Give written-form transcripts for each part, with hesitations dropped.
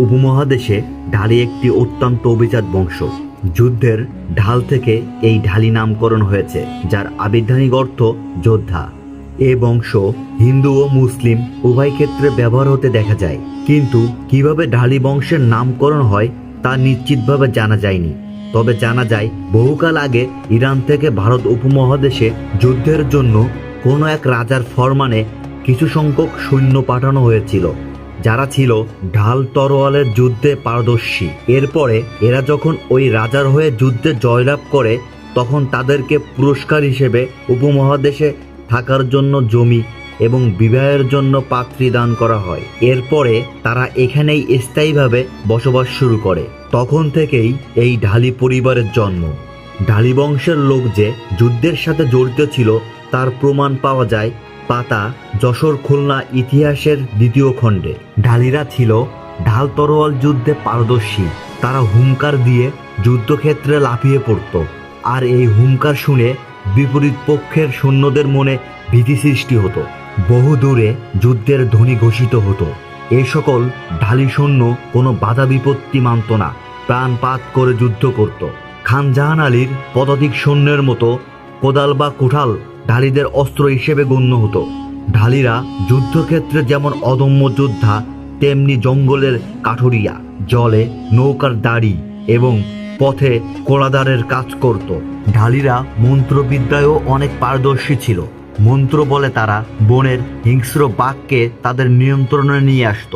উপমহাদেশে ঢালি একটি অত্যন্ত অভিজাত বংশ। যুদ্ধের ঢাল থেকে এই ঢালি নামকরণ হয়েছে, যার আবিধানিক অর্থ যোদ্ধা। এ বংশ হিন্দু ও মুসলিম উভয় ক্ষেত্রে ব্যবহার হতে দেখা যায়, কিন্তু কিভাবে ঢালি বংশের নামকরণ হয় তা নিশ্চিতভাবে জানা যায়নি। তবে জানা যায় বহুকাল আগে ইরান থেকে ভারত উপমহাদেশে যুদ্ধের জন্য কোনো এক রাজার ফরমানে কিছু সংখ্যক সৈন্য পাঠানো হয়েছিল, যারা ছিল ঢাল তরোয়ালের যুদ্ধে পারদর্শী। এরপরে এরা যখন ওই রাজার হয়ে যুদ্ধে জয়লাভ করে, তখন তাদেরকে পুরস্কার হিসেবে উপমহাদেশে থাকার জন্য জমি এবং বিবাহের জন্য পাত্রী দান করা হয়। এরপরে তারা এখানেই স্থায়ীভাবে বসবাস শুরু করে। তখন থেকেই এই ঢালি পরিবারের জন্ম। ঢালি বংশের লোক যে যুদ্ধের সাথে জড়িত ছিল তার প্রমাণ পাওয়া যায় পাতা যশোর খুলনা ইতিহাসের 2য় খণ্ডে। ঢালিরা ছিল ঢাল তরোয়াল যুদ্ধে পারদর্শী। তারা হুঙ্কার দিয়ে যুদ্ধক্ষেত্রে লাফিয়ে পড়ত, আর এই হুঙ্কার শুনে বিপরীত পক্ষের সৈন্যদের মনে ভীতি সৃষ্টি হতো। বহু দূরে যুদ্ধের ধ্বনি ঘোষিত হতো। এই সকল ঢালি সৈন্য কোনো বাধা বিপত্তি মানত না, প্রাণপাত করে যুদ্ধ করত। খান জাহান আলীর পদাতিক সৈন্যের মতো কোদাল বা কুঠাল ঢালিদের অস্ত্র হিসেবে গণ্য হতো। ঢালিরা যুদ্ধক্ষেত্রে যেমন অদম্য যোদ্ধা, তেমনি জঙ্গলের কাঠুরিয়া, জলে নৌকার দাড়ি এবং পথে কোলাদারের কাজ করত। ঢালিরা মন্ত্রবিদ্যায়ও অনেক পারদর্শী ছিল। মন্ত্র বলে তারা বনের হিংস্র বাঘকে তাদের নিয়ন্ত্রণে নিয়ে আসত।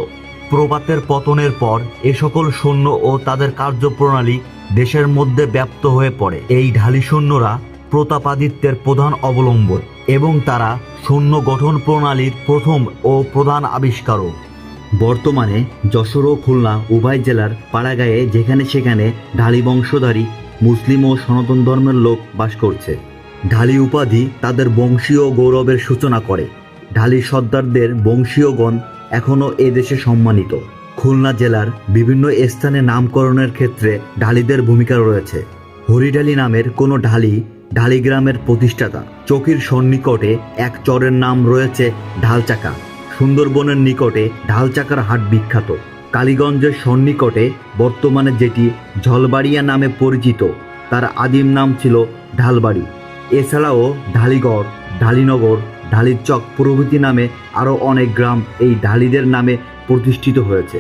প্রপাতের পতনের পর এ সকল সৈন্য ও তাদের কার্যপ্রণালী দেশের মধ্যে ব্যাপ্ত হয়ে পড়ে। এই ঢালি সৈন্যরা প্রতাপাদিত্যের প্রধান অবলম্বন এবং তারা সৈন্য গঠন প্রণালীর প্রথম ও প্রধান আবিষ্কারক। বর্তমানে যশোর ও খুলনা উভয় জেলার পাড়াগাঁয়ে যেখানে সেখানে ঢালি বংশধারী মুসলিম ও সনাতন ধর্মের লোক বাস করছে। ঢালি উপাধি তাদের বংশীয় গৌরবের সূচনা করে। ঢালি সর্দারদের বংশীয়গণ এখনও এ দেশে সম্মানিত। খুলনা জেলার বিভিন্ন স্থানে নামকরণের ক্ষেত্রে ঢালিদের ভূমিকা রয়েছে। হরিঢালি নামের কোনো ঢালি ঢালি গ্রামের প্রতিষ্ঠাতা। চকির সন্নিকটে এক চরের নাম রয়েছে ঢালচাকা। সুন্দরবনের নিকটে ঢালচাকার হাট বিখ্যাত। কালীগঞ্জের সন্নিকটে বর্তমানে যেটি ঝলবাড়িয়া নামে পরিচিত, তার আদিম নাম ছিল ঢালবাড়ি। এছাড়াও ঢালিগড়, ঢালিনগর, ঢালির চক প্রভৃতি নামে আরও অনেক গ্রাম এই ঢালিদের নামে প্রতিষ্ঠিত হয়েছে।